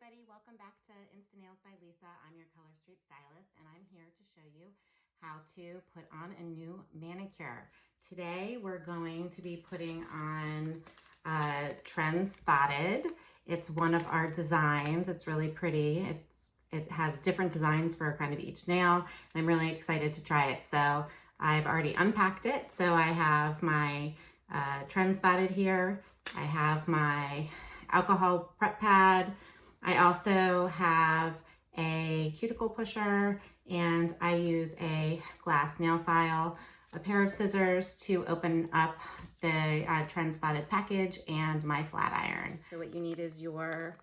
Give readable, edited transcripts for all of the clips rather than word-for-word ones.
everybody, welcome back to Insta-Nails by Lisa. I'm your Color Street stylist and I'm here to show you how to put on a new manicure. Today we're going to be putting on Trend Spotted. It's one of our designs. It's really pretty. It has different designs for kind of each nail and I'm really excited to try it. So I've already unpacked it. So I have my Trend Spotted here. I have my alcohol prep pad. I also have a cuticle pusher and I use a glass nail file, a pair of scissors to open up the Trend Spotted package, and my flat iron. So what you need is your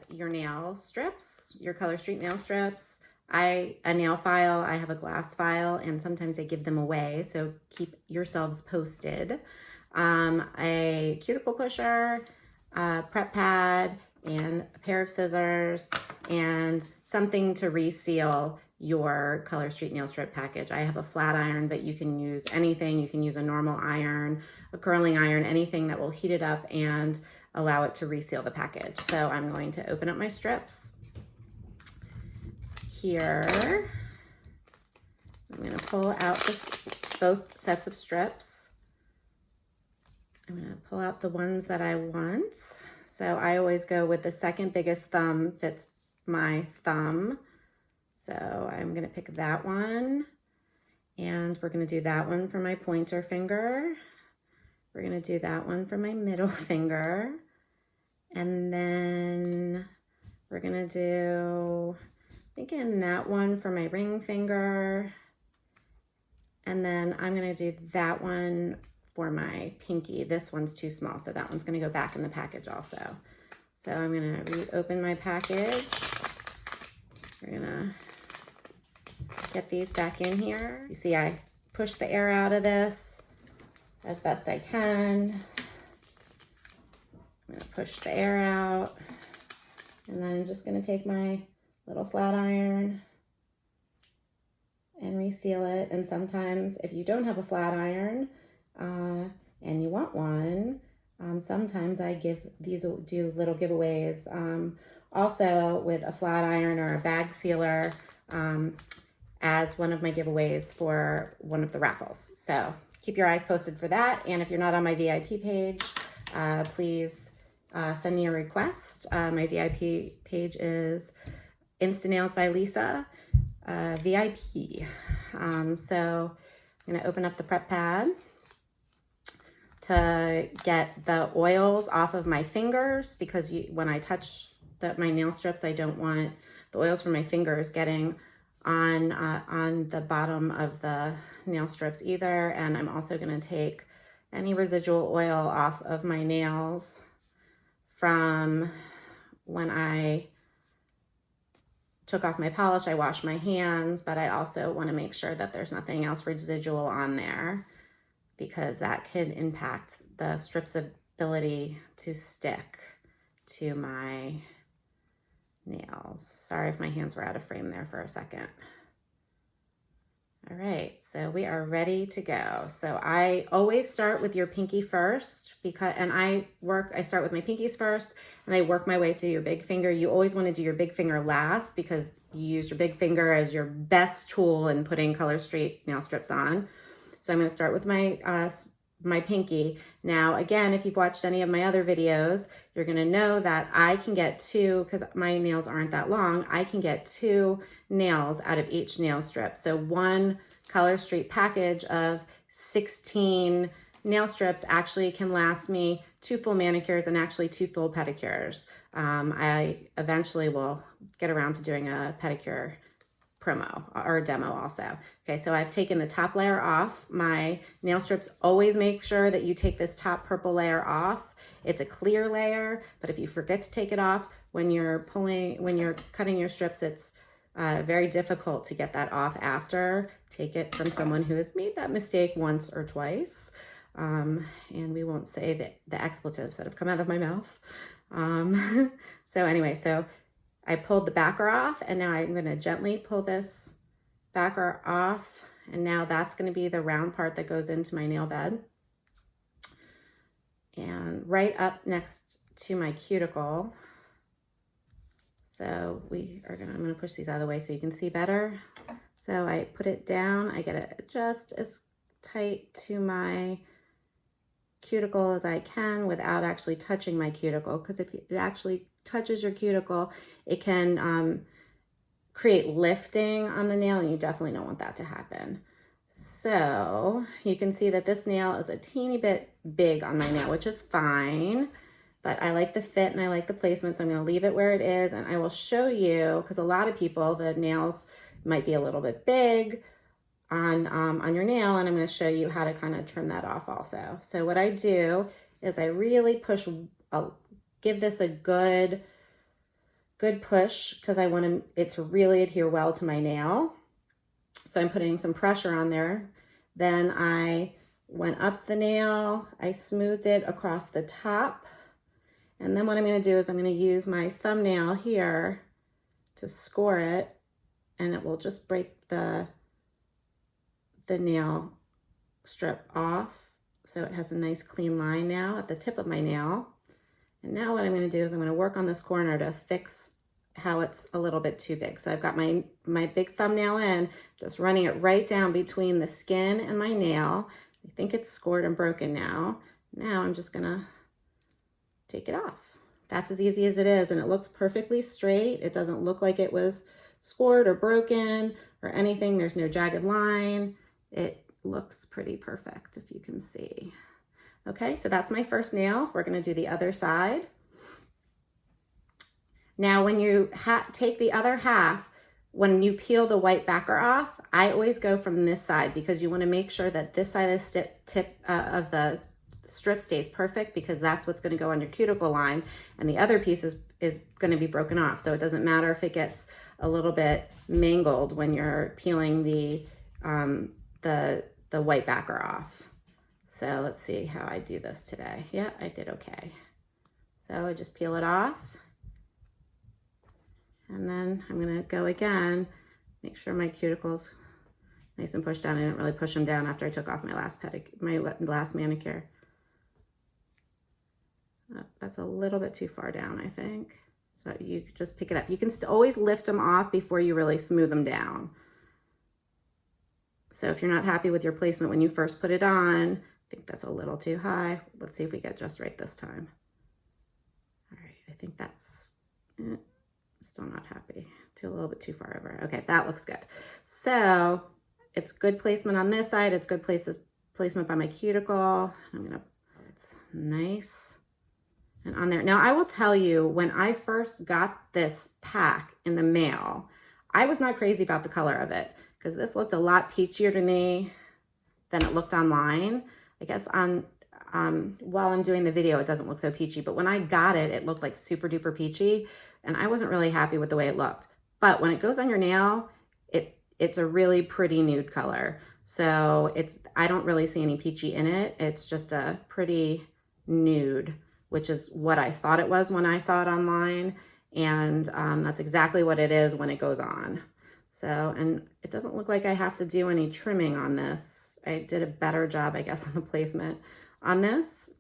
nail strips, your Color Street nail strips, a nail file. I have a glass file and sometimes I give them away, so keep yourselves posted. A cuticle pusher, prep pad, and a pair of scissors, and something to reseal your Color Street nail strip package. I have a flat iron, but you can use anything. You can use a normal iron, a curling iron, anything that will heat it up and allow it to reseal the package. So I'm going to open up my strips. Here, I'm going to pull out both sets of strips. I'm going to pull out the ones that I want. So I always go with the second biggest thumb fits my thumb. So I'm going to pick that one, and we're going to do that one for my pointer finger. We're going to do that one for my middle finger. And then we're going to do, again, that one for my ring finger. And then I'm going to do that one for my pinky. This one's too small, so that one's going to go back in the package also. So I'm going to reopen my package. We're going to get these back in here. You see, I push the air out of this as best I can. I'm going to push the air out, and then I'm just going to take my little flat iron and reseal it. And sometimes if you don't have a flat iron, and you want one, sometimes I do little giveaways also with a flat iron or a bag sealer as one of my giveaways for one of the raffles. So keep your eyes posted for that. And if you're not on my VIP page, please send me a request. My VIP page is Insta-Nails by Lisa VIP. So I'm going to open up the prep pad to get the oils off of my fingers, because when I touch my nail strips, I don't want the oils from my fingers getting on the bottom of the nail strips either. And I'm also going to take any residual oil off of my nails from when I took off my polish. I wash my hands, but I also want to make sure that there's nothing else residual on there, because that could impact the strip's ability to stick to my nails. Sorry if my hands were out of frame there for a second. All right, so we are ready to go. So I always start with your pinky first, I start with my pinkies first, and I work my way to your big finger. You always want to do your big finger last, because you use your big finger as your best tool in putting Color Street nail strips on. So I'm going to start with my pinky. Now, again, if you've watched any of my other videos, you're going to know that I can get two, because my nails aren't that long, I can get 2 nails out of each nail strip. So one Color Street package of 16 nail strips actually can last me 2 full manicures and actually 2 full pedicures. I eventually will get around to doing a pedicure promo or a demo also. Okay, so I've taken the top layer off. My nail strips, always make sure that you take this top purple layer off. It's a clear layer, but if you forget to take it off when you're cutting your strips, it's very difficult to get that off after. Take it from someone who has made that mistake once or twice. And we won't say the expletives that have come out of my mouth. So anyway, so I pulled the backer off, and now I'm going to gently pull this backer off, and now that's going to be the round part that goes into my nail bed. And right up next to my cuticle, So I'm gonna push these out of the way so you can see better. So I put it down, I get it just as tight to my cuticle as I can without actually touching my cuticle, because if it actually touches your cuticle, it can create lifting on the nail, and you definitely don't want that to happen. So you can see that this nail is a teeny bit big on my nail, which is fine, but I like the fit and I like the placement, so I'm going to leave it where it is, and I will show you, because a lot of people, the nails might be a little bit big on your nail, and I'm going to show you how to kind of trim that off also. So what I do is I really push, give this a good push, because I want it to really adhere well to my nail. So I'm putting some pressure on there. Then I went up the nail, I smoothed it across the top. And then what I'm going to do is I'm going to use my thumbnail here to score it, and it will just break the nail strip off. So it has a nice clean line now at the tip of my nail. And now what I'm going to do is I'm going to work on this corner to fix how it's a little bit too big. So I've got my big thumbnail in, just running it right down between the skin and my nail. I think it's scored and broken now. Now I'm just gonna take it off. That's as easy as it is, and it looks perfectly straight. It doesn't look like it was scored or broken or anything. There's no jagged line. It looks pretty perfect, if you can see. Okay, so that's my first nail. We're gonna do the other side. Now, when you take the other half, when you peel the white backer off, I always go from this side, because you want to make sure that this side of the tip of the strip stays perfect, because that's what's going to go on your cuticle line, and the other piece is going to be broken off. So it doesn't matter if it gets a little bit mangled when you're peeling the white backer off. So let's see how I do this today. Yeah, I did okay. So I just peel it off. And then I'm going to go again, make sure my cuticle's nice and pushed down. I didn't really push them down after I took off my last manicure. That's a little bit too far down, I think. So you just pick it up. You can always lift them off before you really smooth them down. So if you're not happy with your placement when you first put it on, I think that's a little too high. Let's see if we get just right this time. All right, I think that's it. Still not happy. A little bit too far over. Okay, that looks good. So it's good placement on this side. It's good placement by my cuticle. It's nice and on there. Now I will tell you, when I first got this pack in the mail, I was not crazy about the color of it, because this looked a lot peachier to me than it looked online. I guess while I'm doing the video, it doesn't look so peachy, but when I got it, it looked like super duper peachy, and I wasn't really happy with the way it looked. But when it goes on your nail, it's a really pretty nude color. So I don't really see any peachy in it. It's just a pretty nude, which is what I thought it was when I saw it online. And that's exactly what it is when it goes on. So, and it doesn't look like I have to do any trimming on this. I did a better job, I guess, on the placement on this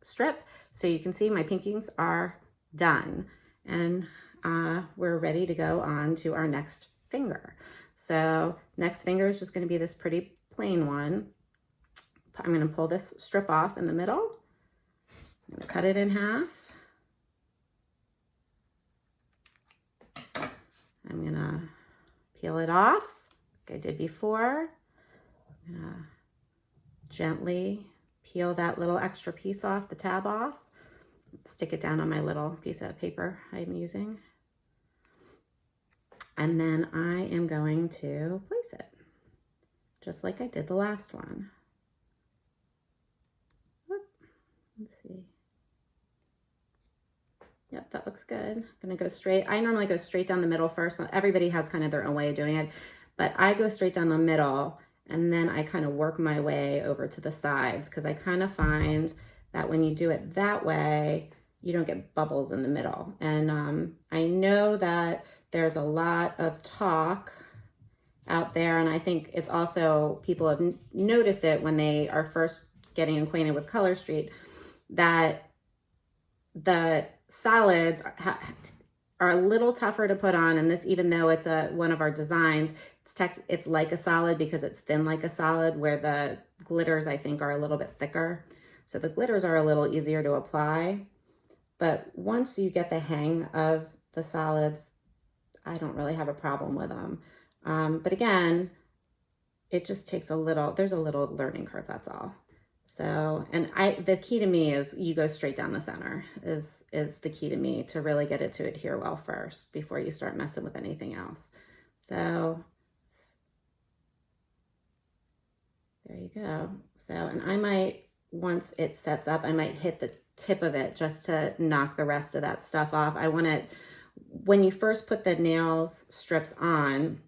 strip. So you can see my pinkings are done, and we're ready to go on to our next finger. So next finger is just going to be this pretty plain one. I'm going to pull this strip off in the middle. I'm going to cut it in half. I'm going to peel it off like I did before. I'm going to gently peel that little extra piece off, the tab off. Stick it down on my little piece of paper I'm using. And then I am going to place it, just like I did the last one. Let's see. Yep, that looks good. I'm gonna go straight. I normally go straight down the middle first. Everybody has kind of their own way of doing it, but I go straight down the middle, and then I kind of work my way over to the sides, because I kind of find that when you do it that way, you don't get bubbles in the middle. And I know that there's a lot of talk out there, and I think it's also, people have noticed it when they are first getting acquainted with Color Street, that the solids are a little tougher to put on. And this, even though it's one of our designs, it's like a solid because it's thin like a solid, where the glitters I think are a little bit thicker. So the glitters are a little easier to apply. But once you get the hang of the solids, I don't really have a problem with them. But again, it just takes there's a little learning curve, that's all. So, and the key to me is you go straight down the center is the key to me to really get it to adhere well first before you start messing with anything else. So there you go. So, and I might, once it sets up, I might hit the tip of it just to knock the rest of that stuff off. I want it, when you first put the nails strips on,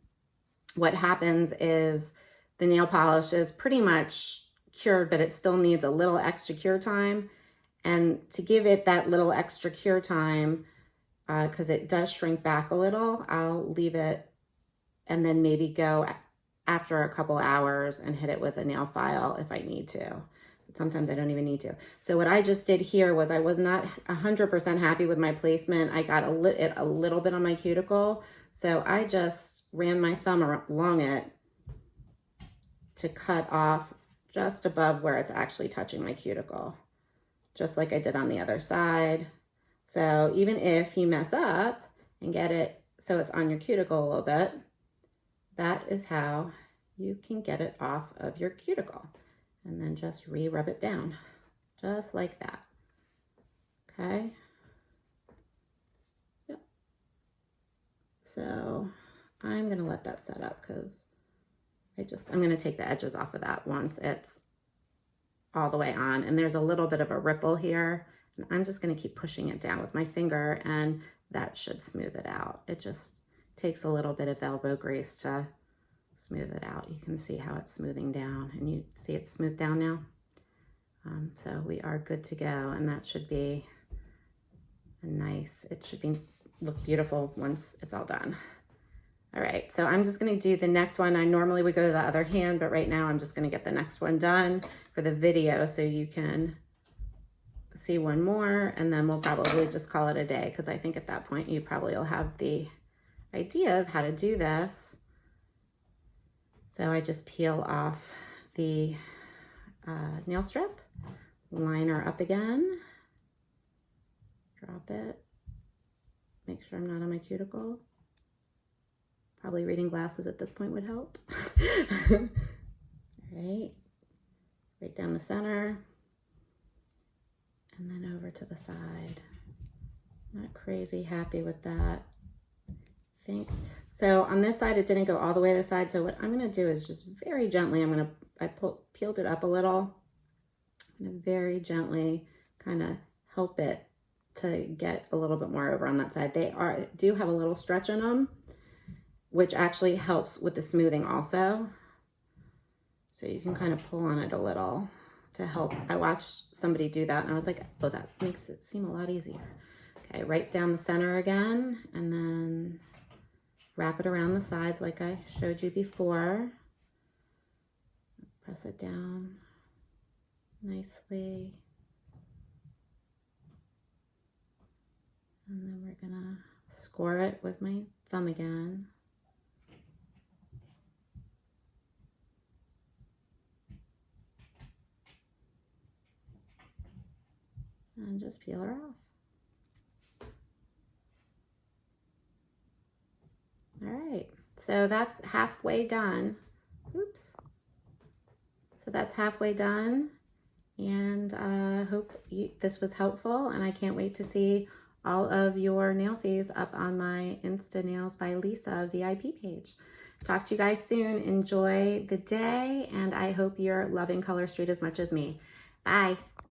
what happens is the nail polish is pretty much cured, but it still needs a little extra cure time. And to give it that little extra cure time, because it does shrink back a little, I'll leave it and then maybe go after a couple hours and hit it with a nail file if I need to. But sometimes I don't even need to. So what I just did here was, I was not 100% happy with my placement. I got it a little bit on my cuticle. So I just ran my thumb along it to cut off just above where it's actually touching my cuticle, just like I did on the other side. So even if you mess up and get it so it's on your cuticle a little bit, that is how you can get it off of your cuticle. And then just re-rub it down, just like that. Okay. Yep. So I'm gonna let that set up because I'm gonna take the edges off of that once it's all the way on. And there's a little bit of a ripple here. And I'm just gonna keep pushing it down with my finger, and that should smooth it out. It just takes a little bit of elbow grease to smooth it out. You can see how it's smoothing down, and you see it's smoothed down now. So we are good to go, and that should be it should look beautiful once it's all done. All right, so I'm just gonna do the next one. I normally would go to the other hand, but right now I'm just gonna get the next one done for the video so you can see one more, and then we'll probably just call it a day, because I think at that point you probably will have the idea of how to do this. So I just peel off the nail strip, line her up again, drop it, make sure I'm not on my cuticle. Probably reading glasses at this point would help. All right down the center, and then over to the side. Not crazy happy with that. So on this side, it didn't go all the way to the side. So what I'm going to do is just very gently, I peeled it up a little. I'm going to very gently kind of help it to get a little bit more over on that side. They do have a little stretch in them, which actually helps with the smoothing also. So you can kind of pull on it a little to help. I watched somebody do that and I was like, oh, that makes it seem a lot easier. Okay, right down the center again, and then wrap it around the sides like I showed you before. Press it down nicely. And then we're gonna score it with my thumb again. And just peel her off. All right, so that's halfway done. Oops. So that's halfway done, and I hope this was helpful, and I can't wait to see all of your nail fees up on my Insta-Nails by Lisa VIP page. Talk to you guys soon. Enjoy the day, and I hope you're loving Color Street as much as me. Bye.